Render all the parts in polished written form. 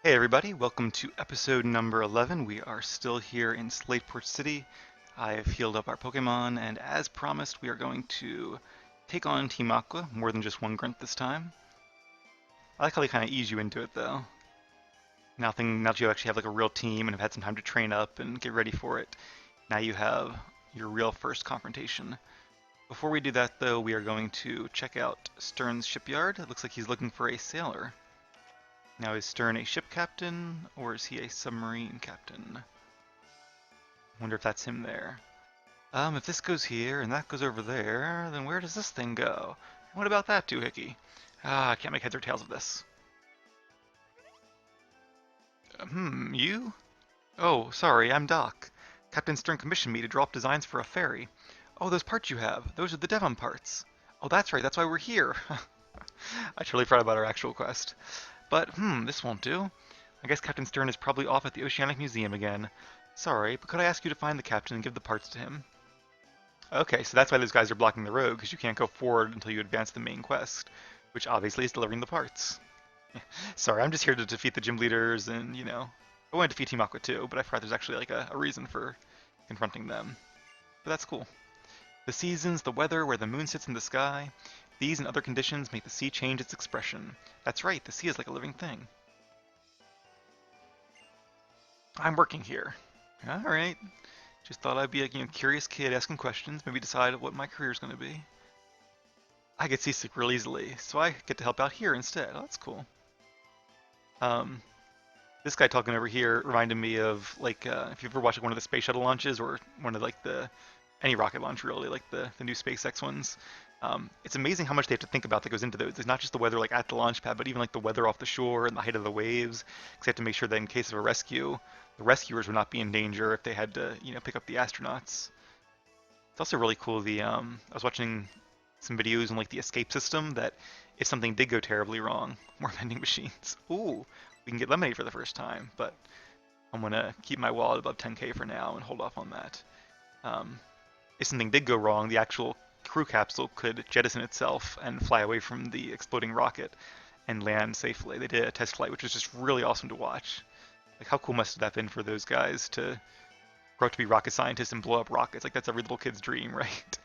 Hey everybody, welcome to episode number 11. We are still here in Slateport City. I have healed up our Pokemon, and as promised, we are going to take on Team Aqua, more than just one grunt this time. I like how they kind of ease you into it though. Now that you actually have like a real team and have had some time to train up and get ready for it, now you have your real first confrontation. Before we do that though, we are going to check out Stern's Shipyard. It looks like he's looking for a sailor. Now, is Stern a ship captain, or is he a submarine captain? Wonder if that's him there. If this goes here, and that goes over there, then where does this thing go? What about that, doohickey? I can't make heads or tails of this. You? Oh, sorry, I'm Doc. Captain Stern commissioned me to draw up designs for a ferry. Oh, those parts you have, those are the Devon parts. Oh, that's right, that's why we're here. I totally forgot about our actual quest. But, this won't do. I guess Captain Stern is probably off at the Oceanic Museum again. Sorry, but could I ask you to find the captain and give the parts to him? Okay, so that's why those guys are blocking the road, because you can't go forward until you advance the main quest, which obviously is delivering the parts. Sorry, I'm just here to defeat the gym leaders and, I want to defeat Team Aqua too, but I forgot there's actually like a reason for confronting them. But that's cool. The seasons, the weather, where the moon sits in the sky, these and other conditions make the sea change its expression. That's right, the sea is like a living thing. I'm working here. Alright. Just thought I'd be a curious kid asking questions, maybe decide what my career's going to be. I get seasick real easily, so I get to help out here instead. Oh, that's cool. This guy talking over here reminded me of, like, if you've ever watched one of the space shuttle launches or one of, like, any rocket launch really, like the new SpaceX ones. It's amazing how much they have to think about that goes into those. It's not just the weather like at the launch pad, but even like the weather off the shore and the height of the waves. Because they have to make sure that in case of a rescue, the rescuers would not be in danger if they had to, pick up the astronauts. It's also really cool. I was watching some videos on like the escape system that if something did go terribly wrong, more vending machines. Ooh, we can get lemonade for the first time, but I'm gonna keep my wallet above 10K for now and hold off on that. Um, if something did go wrong, the actual crew capsule could jettison itself and fly away from the exploding rocket and land safely. They did a test flight, which was just really awesome to watch. Like, how cool must it have been for those guys to grow up to be rocket scientists and blow up rockets? Like, that's every little kid's dream, right?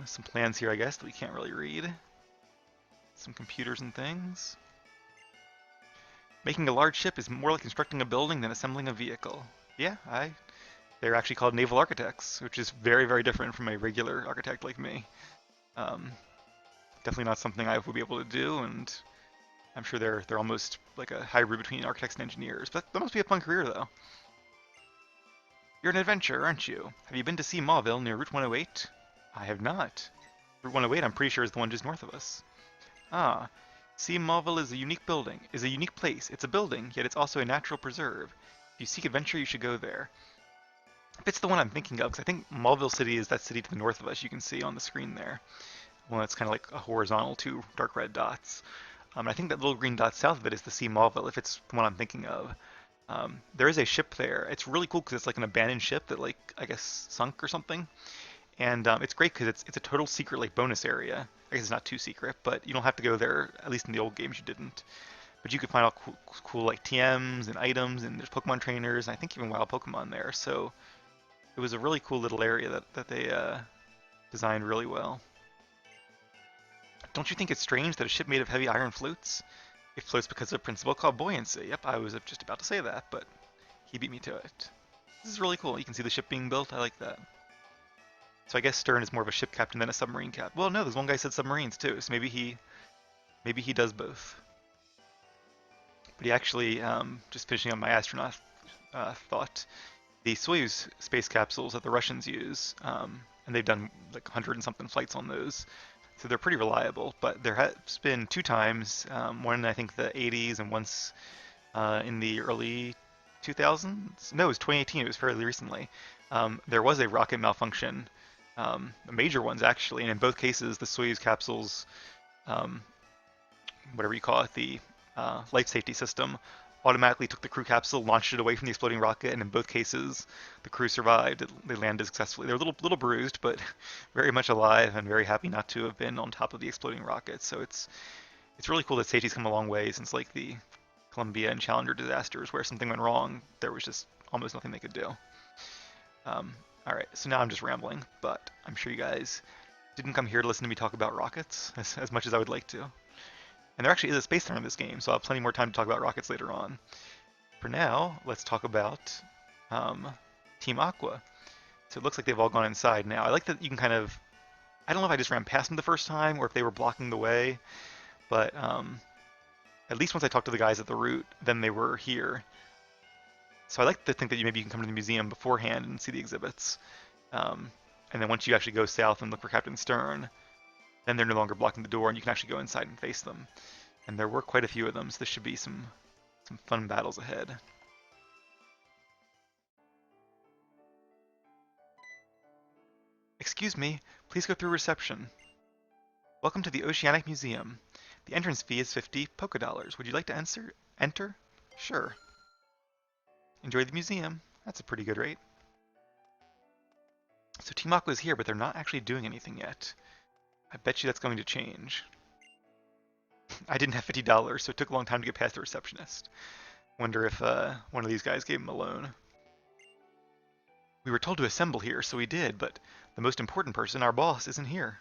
Some plans here, I guess, that we can't really read. Some computers and things. Making a large ship is more like constructing a building than assembling a vehicle. Yeah, they're actually called naval architects, which is very, very different from a regular architect like me. Um, Definitely not something I would be able to do, and I'm sure they're almost like a hybrid between architects and engineers. But that must be a fun career, though. You're an adventurer, aren't you? Have you been to see Mauville near Route 108? I have not. Route 108, I'm pretty sure, is the one just north of us. Ah, See Mauville is a unique place. It's a building, yet it's also a natural preserve. If you seek adventure, you should go there. If it's the one I'm thinking of, because I think Mauville City is that city to the north of us you can see on the screen there. Well, it's kind of like a horizontal two dark red dots. I think that little green dot south of it is the Sea Mauville, if it's the one I'm thinking of. There is a ship there. It's really cool because it's like an abandoned ship that, like, I guess sunk or something. And it's great because it's a total secret, like, bonus area. I guess it's not too secret, but you don't have to go there. At least in the old games, you didn't. But you can find all cool like TMs and items, and there's Pokemon trainers, and I think even wild Pokemon there. So it was a really cool little area that they designed really well. Don't you think it's strange that a ship made of heavy iron floats? It floats because of a principle called buoyancy. Yep, I was just about to say that, but he beat me to it. This is really cool. You can see the ship being built. I like that. So I guess Stern is more of a ship captain than a submarine captain. Well, no, there's one guy who said submarines too, so maybe he does both. But he actually, just finishing up my astronaut thought, the Soyuz space capsules that the Russians use, and they've done like 100 and something flights on those, so they're pretty reliable. But there has been two times, one in I think the 80s and once in the early 2000s. No, it was 2018. It was fairly recently. There was a rocket malfunction, major ones actually, and in both cases the Soyuz capsules, um, whatever you call it, the life safety system, automatically took the crew capsule, launched it away from the exploding rocket, and in both cases, the crew survived. They landed successfully. They were a little bruised, but very much alive and very happy not to have been on top of the exploding rocket. So it's really cool that safety's come a long way since like the Columbia and Challenger disasters where something went wrong, there was just almost nothing they could do. Alright, so now I'm just rambling, but I'm sure you guys didn't come here to listen to me talk about rockets as much as I would like to. And there actually is a space center in this game, so I'll have plenty more time to talk about rockets later on. For now, let's talk about Team Aqua. So it looks like they've all gone inside now. I like that you can kind of, I don't know if I just ran past them the first time or if they were blocking the way, but at least once I talked to the guys at the route, then they were here. So I like to think that maybe you can come to the museum beforehand and see the exhibits. And then once you actually go south and look for Captain Stern, then they're no longer blocking the door and you can actually go inside and face them. And there were quite a few of them, so this should be some fun battles ahead. Excuse me, please go through reception. Welcome to the Oceanic Museum. The entrance fee is 50 polka dollars. Would you like to enter? Sure. Enjoy the museum. That's a pretty good rate. So Team Aqua is here, but they're not actually doing anything yet. I bet you that's going to change. I didn't have $50, so it took a long time to get past the receptionist. Wonder if one of these guys gave him a loan. We were told to assemble here, so we did, but the most important person, our boss, isn't here.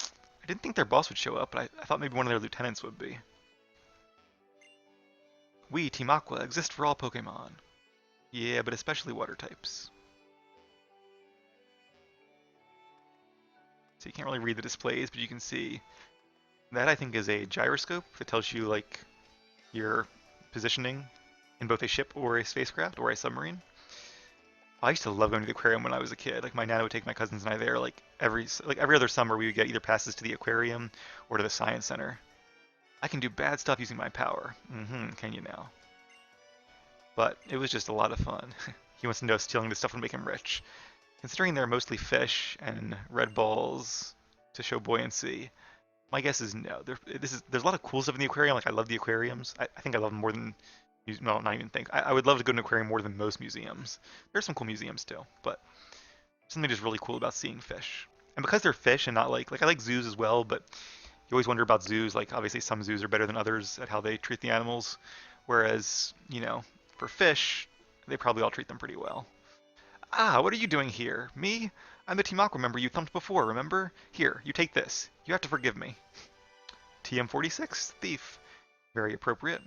I didn't think their boss would show up, but I thought maybe one of their lieutenants would be. We, Team Aqua, exist for all Pokemon. Yeah, but especially water types. So you can't really read the displays, but you can see that I think is a gyroscope that tells you like your positioning in both a ship or a spacecraft or a submarine. I used to love going to the aquarium when I was a kid. Like my nana would take my cousins and I there like every other summer we would get either passes to the aquarium or to the science center. I can do bad stuff using my power. Can you now? But it was just a lot of fun. He wants to know if stealing this stuff would make him rich. Considering they're mostly fish and red balls to show buoyancy, my guess is no. There's a lot of cool stuff in the aquarium. Like I love the aquariums. I think I love them more than, well, not even think. I would love to go to an aquarium more than most museums. There's some cool museums too, but something just really cool about seeing fish. And because they're fish and not like I like zoos as well, but you always wonder about zoos. Like obviously some zoos are better than others at how they treat the animals, whereas for fish, they probably all treat them pretty well. Ah, what are you doing here? Me? I'm the Team Aqua member you thumped before, remember? Here, you take this. You have to forgive me. TM46, thief. Very appropriate.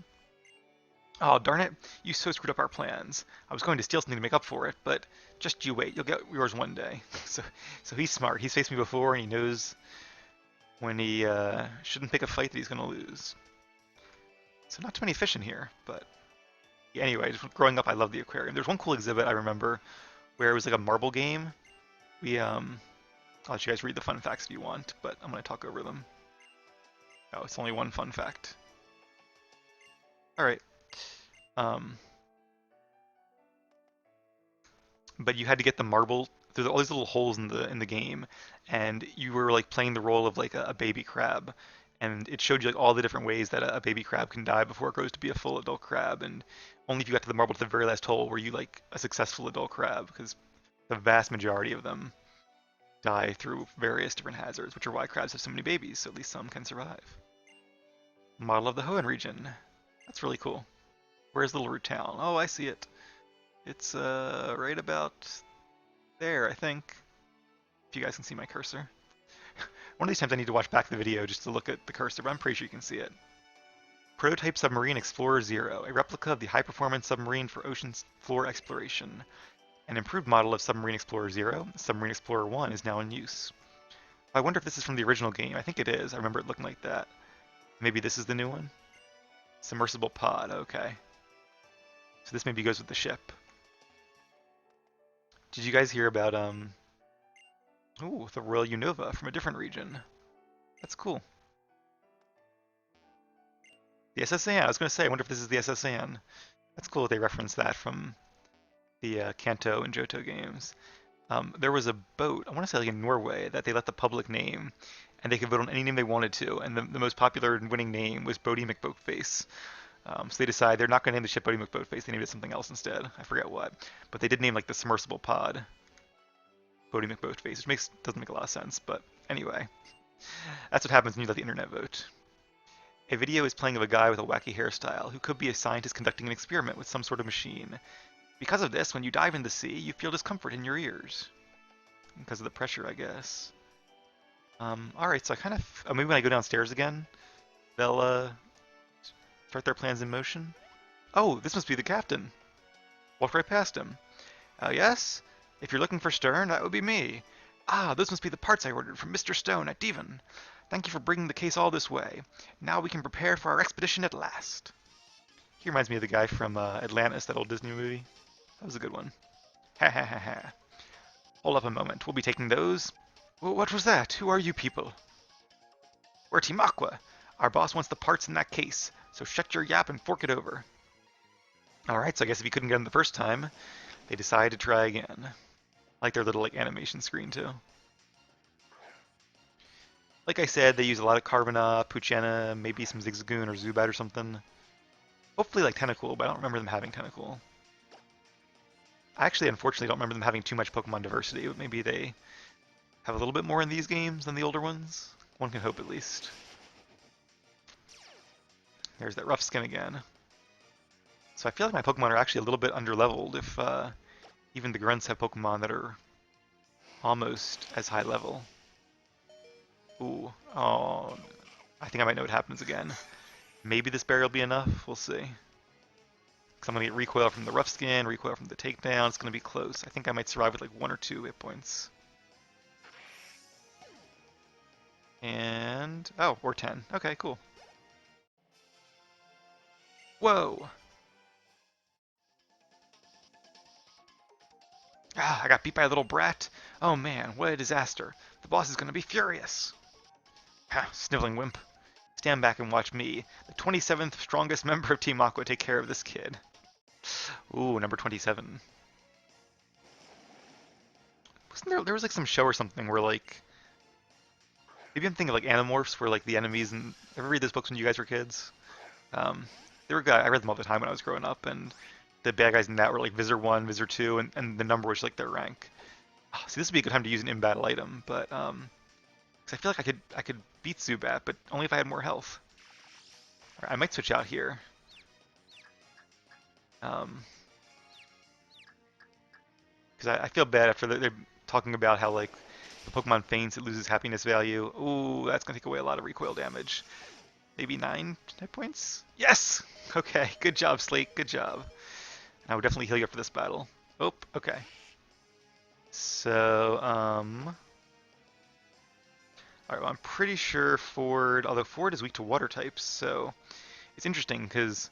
Oh, darn it. You so screwed up our plans. I was going to steal something to make up for it, but just you wait. You'll get yours one day. So he's smart. He's faced me before, and he knows when he shouldn't pick a fight that he's going to lose. So not too many fish in here, but yeah, anyway, just growing up, I loved the aquarium. There's one cool exhibit I remember where it was like a marble game. I'll let you guys read the fun facts if you want, but I'm going to talk over them. Oh, it's only one fun fact. Alright. But you had to get the marble through all these little holes in the game, and you were like playing the role of like a baby crab, and it showed you like all the different ways that a baby crab can die before it grows to be a full adult crab, and only if you got to the marble to the very last hole were you like a successful adult crab, because the vast majority of them die through various different hazards, which are why crabs have so many babies, so at least some can survive. Model of the Hoenn Region. That's really cool. Where's Little Root Town? Oh, I see it. It's right about there, I think. If you guys can see my cursor. One of these times I need to watch back the video just to look at the cursor, but I'm pretty sure you can see it. Prototype Submarine Explorer Zero, a replica of the high-performance submarine for ocean floor exploration. An improved model of Submarine Explorer Zero, Submarine Explorer 1, is now in use. I wonder if this is from the original game. I think it is. I remember it looking like that. Maybe this is the new one? Submersible pod, okay. So this maybe goes with the ship. Did you guys hear about, ooh, the Royal Unova from a different region? That's cool. The SSAN, I was going to say, I wonder if this is the SSAN. That's cool that they reference that from the Kanto and Johto games. There was a boat, I want to say like in Norway, that they let the public name, and they could vote on any name they wanted to, and the most popular and winning name was Bodie McBoatface. So they decided they're not going to name the ship Bodie McBoatface, they named it something else instead. I forget what. But they did name like the submersible pod Bodie McBoatface, which doesn't make a lot of sense, but anyway. That's what happens when you let the internet vote. A video is playing of a guy with a wacky hairstyle who could be a scientist conducting an experiment with some sort of machine. Because of this, when you dive in the sea, you feel discomfort in your ears. Because of the pressure, I guess. Alright, so I kind of... maybe when I go downstairs again, they'll start their plans in motion. Oh, this must be the captain. Walked right past him. Yes? If you're looking for Stern, that would be me. Ah, those must be the parts I ordered from Mr. Stone at Devon. Thank you for bringing the case all this way. Now we can prepare for our expedition at last. He reminds me of the guy from Atlantis, that old Disney movie. That was a good one. Ha ha ha ha. Hold up a moment. We'll be taking those. What was that? Who are you people? We're Team Aqua. Our boss wants the parts in that case, so shut your yap and fork it over. Alright, so I guess if you couldn't get them the first time, they decide to try again. I like their little animation screen too. Like I said, they use a lot of Carbonaut, Poochyena, maybe some Zigzagoon or Zubat or something. Hopefully like Tentacool, but I don't remember them having Tentacool. I actually, unfortunately, don't remember them having too much Pokemon diversity, but maybe they have a little bit more in these games than the older ones. One can hope, at least. There's that rough skin again. So I feel like my Pokemon are actually a little bit underleveled if even the grunts have Pokemon that are almost as high level. Ooh, oh, I think I might know what happens again. Maybe this berry will be enough, we'll see. Because I'm going to get recoil from the rough skin, recoil from the takedown, it's going to be close. I think I might survive with like 1 or 2 hit points. And, oh, or 10. Okay, cool. Whoa! Ah, I got beat by a little brat. Oh man, what a disaster. The boss is going to be furious. Ha, sniveling wimp. Stand back and watch me, the 27th strongest member of Team Aqua, take care of this kid. Ooh, number 27. Wasn't there was like some show or something where like, maybe I'm thinking of like Animorphs, where like the enemies, and ever read those books when you guys were kids? They were I read them all the time when I was growing up, and the bad guys in that were like Visor 1, Visor 2, and the number was like their rank. Oh, see, this would be a good time to use an in-battle item, but because I feel like I could beat Zubat, but only if I had more health. Right, I might switch out here. Because I feel bad after they're talking about how like the Pokemon faints, it loses happiness value. Ooh, that's gonna take away a lot of recoil damage. Maybe 9 hit points? Yes! Okay, good job, Slate, good job. I would definitely heal you up for this battle. Oh, okay. So, alright, well, I'm pretty sure Ford, although Ford is weak to water types, so it's interesting because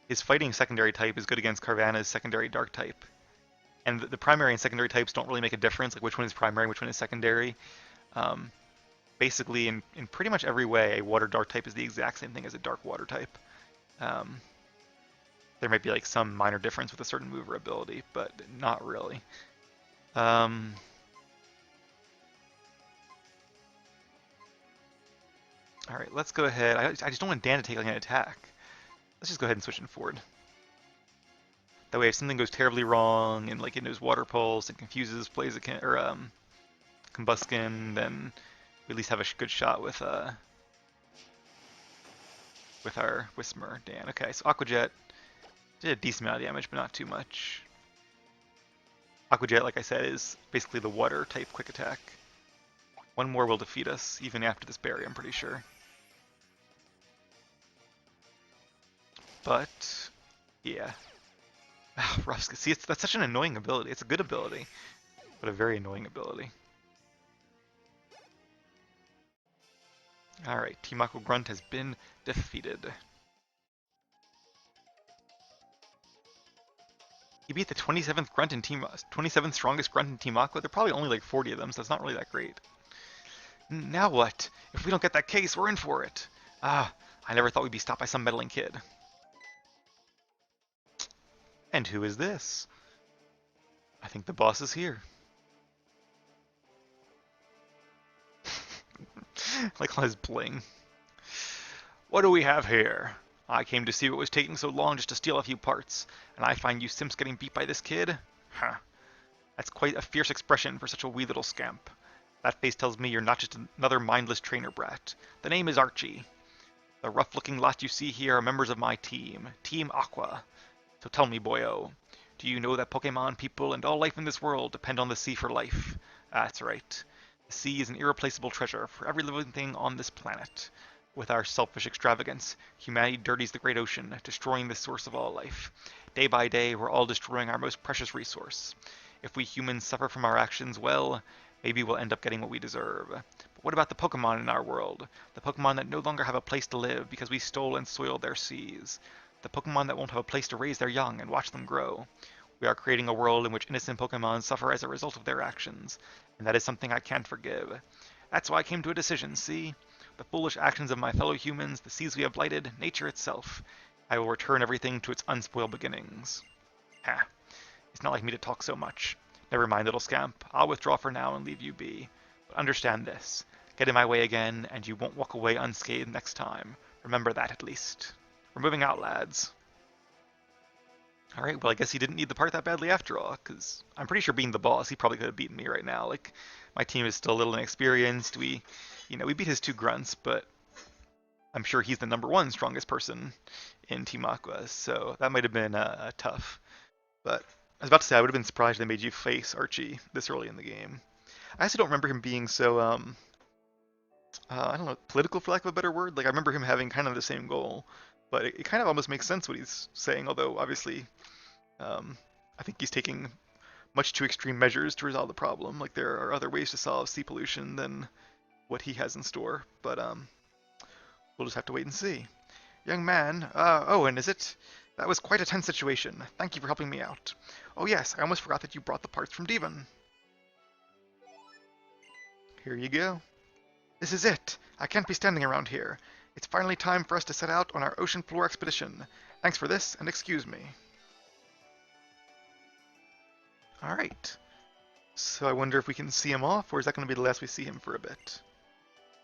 his fighting secondary type is good against Carvanha's secondary dark type. And the primary and secondary types don't really make a difference, like which one is primary and which one is secondary. Basically, in pretty much every way, a water dark type is the exact same thing as a dark water type. There might be like some minor difference with a certain move or ability, but not really. Alright, let's go ahead. I just don't want Dan to take like an attack. Let's just go ahead and switch in Ford. That way, if something goes terribly wrong and like it knows Water Pulse and confuses Blaziken or Combuskin, then we at least have a good shot with our Whismur Dan. Okay, so Aqua Jet did a decent amount of damage, but not too much. Aqua Jet, like I said, is basically the water type quick attack. One more will defeat us, even after this berry, I'm pretty sure. But yeah. Rough. See, that's such an annoying ability. It's a good ability, but a very annoying ability. Alright, Team Aqua Grunt has been defeated. He beat the 27th grunt in 27th strongest grunt in Team Aqua. There are probably only like 40 of them, so it's not really that great. Now what? If we don't get that case, we're in for it. Ah, I never thought we'd be stopped by some meddling kid. And who is this? I think the boss is here. Like all his bling. What do we have here? I came to see what was taking so long just to steal a few parts, and I find you simps getting beat by this kid? Huh. That's quite a fierce expression for such a wee little scamp. That face tells me you're not just another mindless trainer brat. The name is Archie. The rough-looking lot you see here are members of my team, Team Aqua. So tell me, boyo, do you know that Pokemon people and all life in this world depend on the sea for life? That's right. The sea is an irreplaceable treasure for every living thing on this planet. With our selfish extravagance, humanity dirties the great ocean, destroying the source of all life. Day by day, we're all destroying our most precious resource. If we humans suffer from our actions, well, maybe we'll end up getting what we deserve. But what about the Pokemon in our world? The Pokemon that no longer have a place to live because we stole and soiled their seas. The Pokemon that won't have a place to raise their young and watch them grow. We are creating a world in which innocent Pokemon suffer as a result of their actions, and that is something I can't forgive. That's why I came to a decision, see? The foolish actions of my fellow humans, the seas we have blighted, nature itself. I will return everything to its unspoiled beginnings. Ha. It's not like me to talk so much. Never mind, little scamp. I'll withdraw for now and leave you be. But understand this. Get in my way again, and you won't walk away unscathed next time. Remember that, at least. We're moving out, lads. Alright, well, I guess he didn't need the part that badly after all, because I'm pretty sure being the boss, he probably could have beaten me right now. Like, my team is still a little inexperienced. We beat his 2 grunts, but I'm sure he's the #1 strongest person in Team Aqua, so that might have been tough. But I was about to say, I would have been surprised they made you face Archie this early in the game. I also don't remember him being so, I don't know, political for lack of a better word. Like, I remember him having kind of the same goal, but it kind of almost makes sense what he's saying, although obviously I think he's taking much too extreme measures to resolve the problem. Like, there are other ways to solve sea pollution than what he has in store, but we'll just have to wait and see. Young man, Owen, is it? That was quite a tense situation. Thank you for helping me out. Oh yes, I almost forgot that you brought the parts from Devon. Here you go. This is it. I can't be standing around here. It's finally time for us to set out on our ocean floor expedition. Thanks for this, and excuse me. Alright. So I wonder if we can see him off, or is that going to be the last we see him for a bit?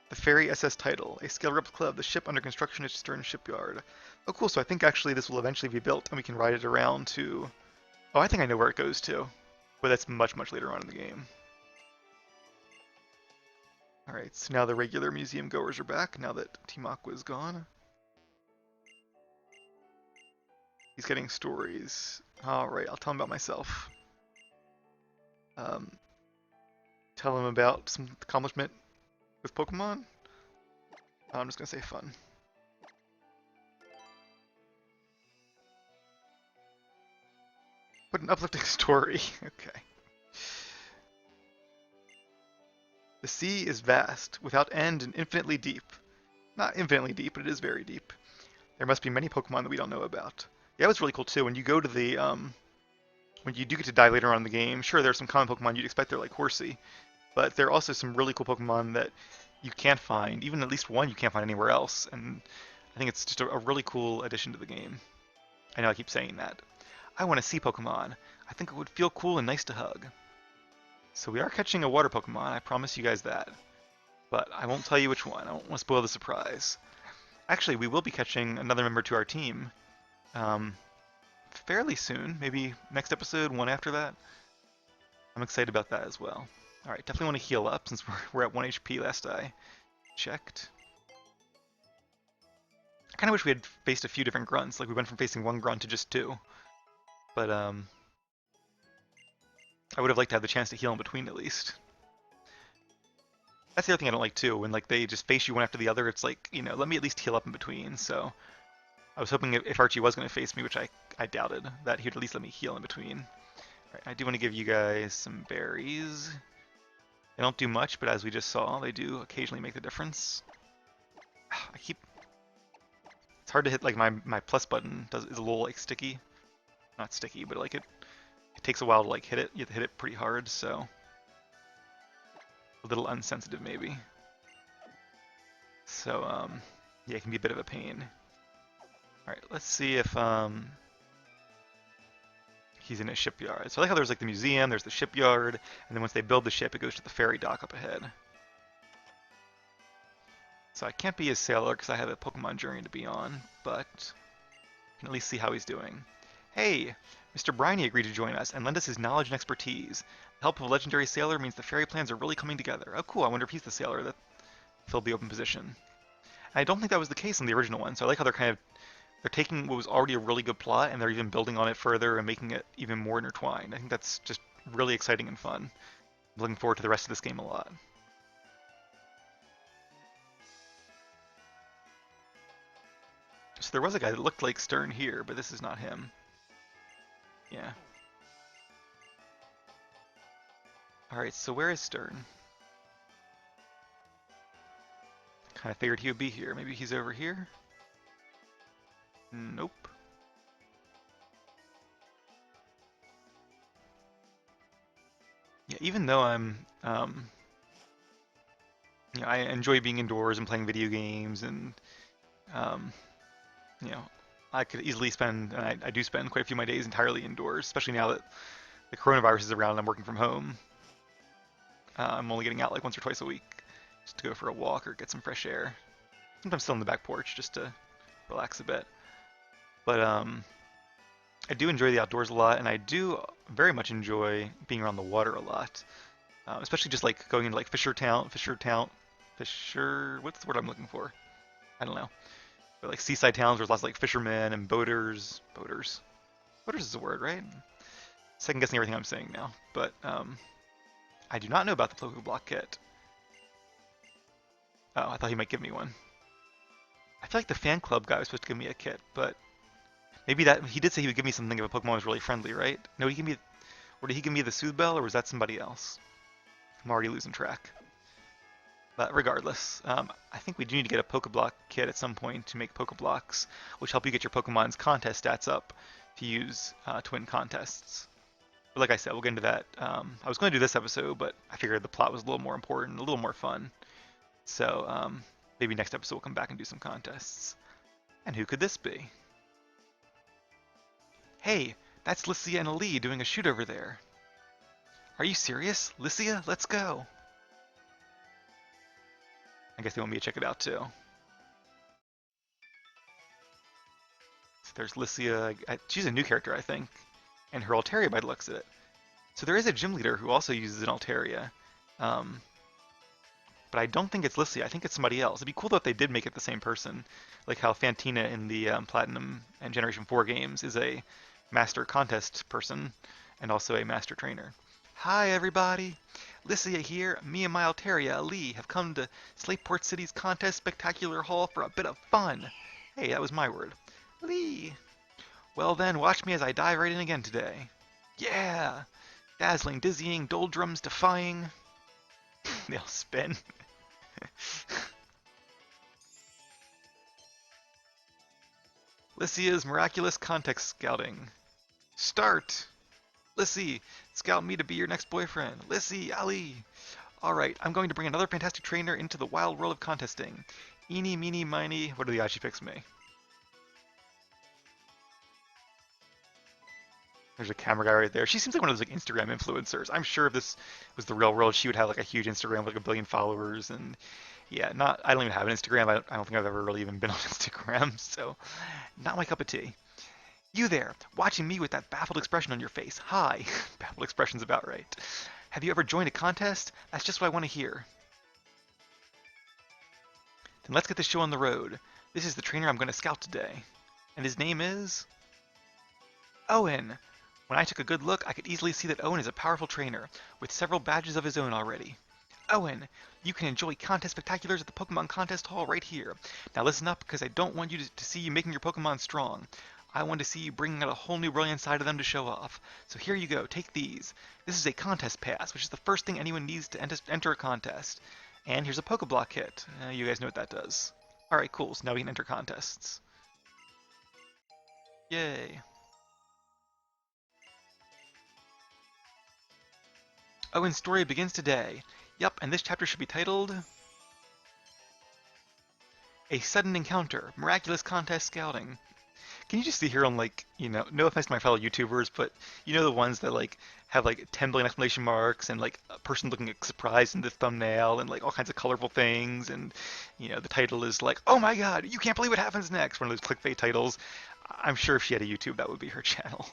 The Ferry SS Title, a scale replica of the ship under construction at Stern Shipyard. Oh cool, so I think actually this will eventually be built and we can ride it around to... Oh, I think I know where it goes to. But that's much, much later on in the game. Alright, so now the regular museum goers are back, now that Team Aqua is gone. He's getting stories. Alright, I'll tell him about myself. Tell him about some accomplishment with Pokemon. I'm just gonna say fun. What an uplifting story. Okay. The sea is vast, without end and infinitely deep. Not infinitely deep, but it is very deep. There must be many Pokemon that we don't know about. Yeah, it was really cool too. When you go to the, when you do get to die later on in the game, sure, there's some common Pokemon you'd expect. They're like Horsey. But there are also some really cool Pokemon that you can't find, even at least one you can't find anywhere else, and I think it's just a really cool addition to the game. I know I keep saying that. I want to see Pokemon. I think it would feel cool and nice to hug. So we are catching a water Pokemon, I promise you guys that. But I won't tell you which one, I don't want to spoil the surprise. Actually, we will be catching another member to our team fairly soon, maybe next episode, one after that. I'm excited about that as well. Alright, definitely want to heal up since we're at 1 HP last I checked. I kind of wish we had faced a few different grunts, like we went from facing 1 grunt to just 2. But, I would have liked to have the chance to heal in between at least. That's the other thing I don't like too, when like they just face you one after the other, it's like, you know, let me at least heal up in between, so... I was hoping if Archie was going to face me, which I doubted, that he would at least let me heal in between. Alright, I do want to give you guys some berries. They don't do much, but as we just saw, they do occasionally make the difference. It's hard to hit, like, my plus button is a little, like, sticky. Not sticky, but, like, it takes a while to, like, hit it. You have to hit it pretty hard, so... A little unsensitive, maybe. So, yeah, it can be a bit of a pain. Alright, let's see if, he's in a shipyard. So I like how there's like the museum, there's the shipyard, and then once they build the ship, it goes to the ferry dock up ahead. So I can't be a sailor because I have a Pokemon journey to be on, but I can at least see how he's doing. Hey, Mr. Briny agreed to join us and lend us his knowledge and expertise. The help of a legendary sailor means the ferry plans are really coming together. Oh cool, I wonder if he's the sailor that filled the open position. I don't think that was the case in the original one, so I like how they're taking what was already a really good plot and they're even building on it further and making it even more intertwined. I think that's just really exciting and fun. I'm looking forward to the rest of this game a lot. So there was a guy that looked like Stern here, but this is not him. Yeah. Alright, so where is Stern? Kind of figured he would be here. Maybe he's over here? Nope. Yeah, even though I enjoy being indoors and playing video games, and um, you know, I could easily spend, and I do spend quite a few of my days entirely indoors, especially now that the coronavirus is around and I'm working from home. I'm only getting out like once or twice a week just to go for a walk or get some fresh air. Sometimes still on the back porch just to relax a bit. But I do enjoy the outdoors a lot, and I do very much enjoy being around the water a lot. Especially just like going into like what's the word I'm looking for? I don't know. But like seaside towns where there's lots of like fishermen and boaters. Boaters is a word, right? Second guessing everything I'm saying now. But I do not know about the Pokeblock kit. Oh, I thought he might give me one. I feel like the fan club guy was supposed to give me a kit, but maybe that he did say he would give me something if a Pokemon was really friendly, right? No, or did he give me the Soothe Bell, or was that somebody else? I'm already losing track. But regardless, I think we do need to get a Pokeblock kit at some point to make Pokeblocks, which help you get your Pokemon's contest stats up to use to win contests. But like I said, we'll get into that. I was going to do this episode, but I figured the plot was a little more important, a little more fun. So maybe next episode we'll come back and do some contests. And who could this be? Hey, that's Lycia and Ali doing a shoot over there. Are you serious? Lycia, let's go. I guess they want me to check it out too. So there's Lycia. She's a new character, I think. And her Altaria by the looks of it. So there is a gym leader who also uses an Altaria. But I don't think it's Lycia. I think it's somebody else. It'd be cool though if they did make it the same person. Like how Fantina in the Platinum and Generation 4 games is a master contest person and also a master trainer. Hi everybody! Lycia here. Me and my Altaria, Ali, have come to Slateport City's Contest Spectacular Hall for a bit of fun. Hey, that was my word. Ali! Well then, watch me as I dive right in again today. Yeah! Dazzling, dizzying, doldrums, defying. They'll spin. Lycia's miraculous context scouting. Start! Lissy, scout me to be your next boyfriend. Lissy, Ali! Alright, I'm going to bring another fantastic trainer into the wild world of contesting. Eeny, meeny, miny, what are the odds she picks me? There's a camera guy right there. She seems like one of those like Instagram influencers. I'm sure if this was the real world, she would have like a huge Instagram with like 1 billion followers. And yeah, I don't even have an Instagram. I don't think I've ever really even been on Instagram. So not my cup of tea. You there, watching me with that baffled expression on your face. Hi. Baffled expression's about right. Have you ever joined a contest? That's just what I want to hear. Then let's get this show on the road. This is the trainer I'm going to scout today. And his name is... Owen. When I took a good look, I could easily see that Owen is a powerful trainer, with several badges of his own already. Owen, you can enjoy contest spectaculars at the Pokemon Contest Hall right here. Now listen up, because I don't want you to see you making your Pokemon strong. I want to see you bringing out a whole new brilliant side of them to show off. So here you go, take these. This is a contest pass, which is the first thing anyone needs to enter a contest. And here's a Pokeblock kit. You guys know what that does. Alright, cool, so now we can enter contests. Yay. Owen's story begins today. Yup, and this chapter should be titled... A Sudden Encounter, Miraculous Contest Scouting. Can you just see here on like, no offense to my fellow YouTubers, but the ones that like have like 10 billion exclamation marks and like a person looking like surprised in the thumbnail and like all kinds of colorful things and the title is like, oh my god, you can't believe what happens next, one of those clickbait titles. I'm sure if she had a YouTube, that would be her channel.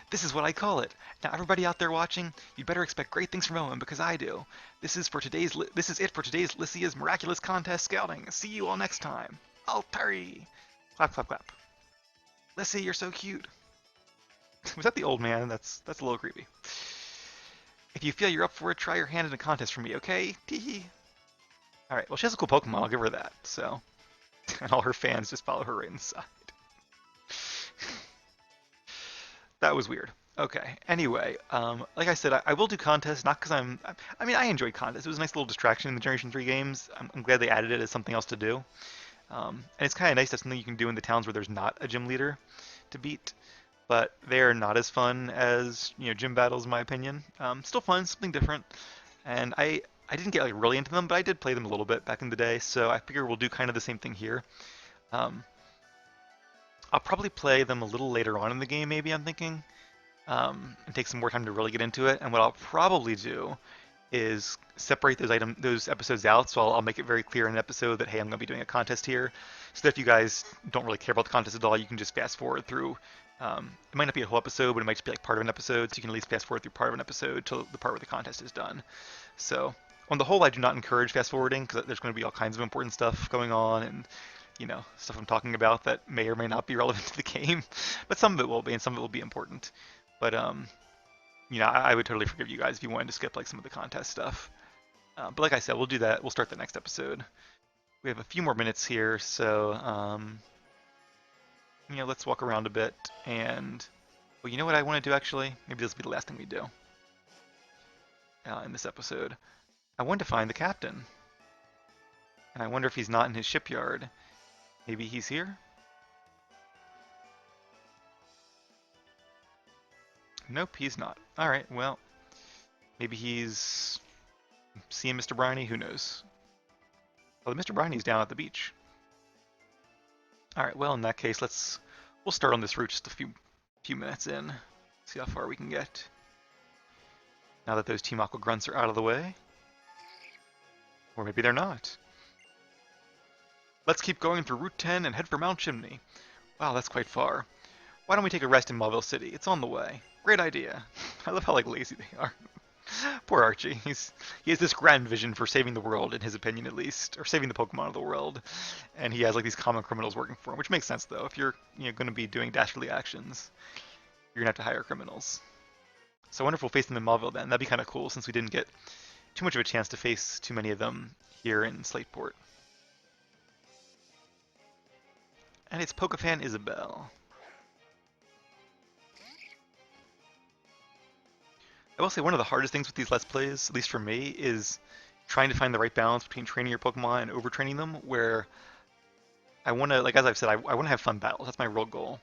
This is what I call it. Now, everybody out there watching, you better expect great things from Owen because I do. This is it for today's Lycia's Miraculous Contest Scouting. See you all next time. Altari! Clap, clap, clap. Lycia, you're so cute. Was that the old man? That's a little creepy. If you feel you're up for it, try your hand in a contest for me, okay? Teehee. Alright, well, she has a cool Pokemon. I'll give her that, so. And all her fans just follow her right inside. That was weird. Okay, anyway, like I said, I will do contests, not because I mean, I enjoyed contests. It was a nice little distraction in the Generation 3 games. I'm glad they added it as something else to do. And it's kind of nice to have something you can do in the towns where there's not a gym leader to beat. But they're not as fun as, gym battles, in my opinion. Still fun, something different. And I didn't get like really into them, but I did play them a little bit back in the day, so I figure we'll do kind of the same thing here. I'll probably play them a little later on in the game, maybe, I'm thinking, and take some more time to really get into it. And what I'll probably do is separate those episodes out, so I'll make it very clear in an episode that, hey, I'm going to be doing a contest here, so that if you guys don't really care about the contest at all, you can just fast forward through. It might not be a whole episode, but it might just be like part of an episode, so you can at least fast forward through part of an episode till the part where the contest is done. So, on the whole, I do not encourage fast forwarding, because there's going to be all kinds of important stuff going on, and stuff I'm talking about that may or may not be relevant to the game, but some of it will be, and some of it will be important. But I would totally forgive you guys if you wanted to skip like some of the contest stuff. But like I said, we'll do that. We'll start the next episode. We have a few more minutes here, so let's walk around a bit. And well, you know what I want to do actually? Maybe this will be the last thing we do in this episode. I want to find the captain, and I wonder if he's not in his shipyard. Maybe he's here? Nope, he's not. Alright, well, maybe he's seeing Mr. Briny, who knows? Well, Mr. Briny's down at the beach. Alright, well, in that case, we'll start on this route just a few minutes in. See how far we can get. Now that those Team Aqua grunts are out of the way. Or maybe they're not. Let's keep going through Route 10 and head for Mount Chimney. Wow, that's quite far. Why don't we take a rest in Mauville City? It's on the way. Great idea. I love how lazy they are. Poor Archie. He has this grand vision for saving the world, in his opinion at least, or saving the Pokemon of the world. And he has like these common criminals working for him, which makes sense though. If you're going to be doing dastardly actions, you're going to have to hire criminals. So I wonder if we'll face them in Mauville then. That'd be kind of cool since we didn't get too much of a chance to face too many of them here in Slateport. And it's Pokefan Isabelle. I will say one of the hardest things with these Let's Plays, at least for me, is trying to find the right balance between training your Pokemon and overtraining them, where I want to, like as I've said, I want to have fun battles. That's my real goal.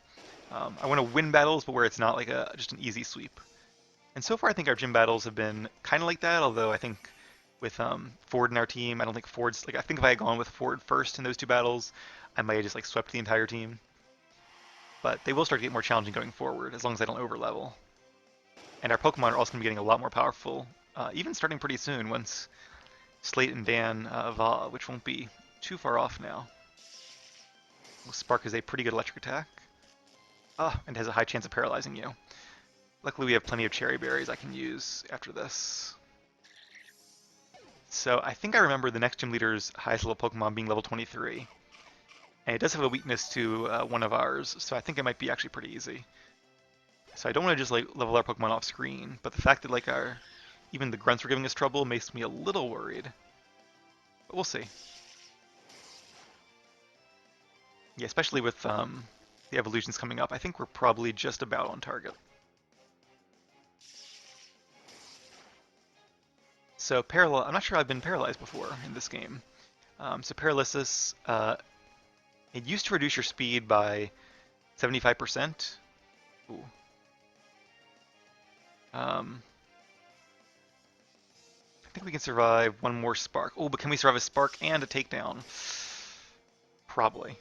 I want to win battles, but where it's not like just an easy sweep. And so far I think our gym battles have been kind of like that, although I think with Ford in our team, I don't think Ford's, I think if I had gone with Ford first in those two battles, I might have just swept the entire team. But they will start to get more challenging going forward, as long as I don't overlevel. And our Pokemon are also going to be getting a lot more powerful, even starting pretty soon, once Slate and Dan evolve, which won't be too far off now. Spark is a pretty good electric attack. And has a high chance of paralyzing you. Luckily we have plenty of cherry berries I can use after this. So I think I remember the next gym leader's highest level Pokemon being level 23. And it does have a weakness to one of ours, so I think it might be actually pretty easy. So I don't want to just level our Pokemon off screen, but the fact that even the grunts were giving us trouble makes me a little worried. But we'll see. Yeah, especially with the evolutions coming up, I think we're probably just about on target. So I'm not sure I've been paralyzed before in this game. So paralysis, it used to reduce your speed by 75%. Ooh. I think we can survive one more spark. Oh, but can we survive a spark and a takedown? Probably.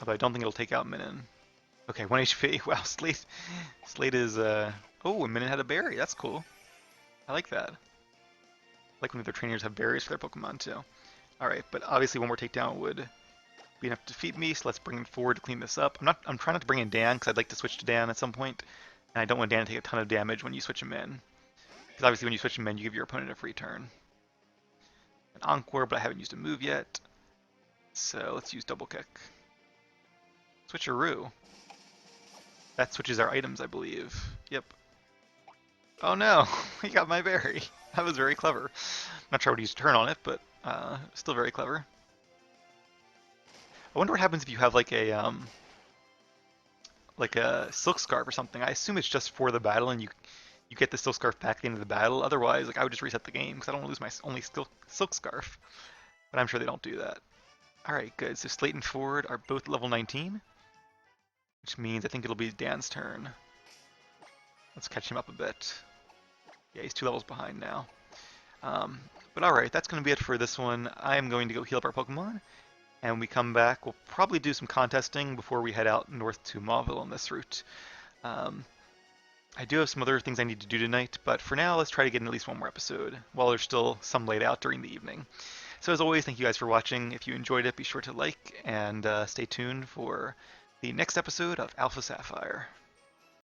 Although I don't think it'll take out Minun. Okay, 1 HP. Wow, Slate is, oh, and Minun had a berry. That's cool. I like that. I like when their trainers have berries for their Pokemon, too. Alright, but obviously one more takedown would be enough to defeat me, so let's bring him forward to clean this up. I'm trying not to bring in Dan, because I'd like to switch to Dan at some point, and I don't want Dan to take a ton of damage when you switch him in. Because obviously when you switch him in, you give your opponent a free turn. An Encore, but I haven't used a move yet. So let's use Double Kick. Switcheroo. That switches our items, I believe. Yep. Oh no, he got my berry. That was very clever. Not sure I would use a turn on it, but still very clever. I wonder what happens if you have like a silk scarf or something. I assume it's just for the battle, and you get the silk scarf back at the end of the battle. Otherwise, like I would just reset the game because I don't want to lose my only silk scarf. But I'm sure they don't do that. All right, good. So Slate and Ford are both level 19, which means I think it'll be Dan's turn. Let's catch him up a bit. Yeah, he's 2 levels behind now. But alright, that's going to be it for this one. I am going to go heal up our Pokemon, and when we come back, we'll probably do some contesting before we head out north to Mauville on this route. I do have some other things I need to do tonight, but for now, let's try to get in at least one more episode, while there's still some laid out during the evening. So as always, thank you guys for watching. If you enjoyed it, be sure to like, and stay tuned for the next episode of Alpha Sapphire.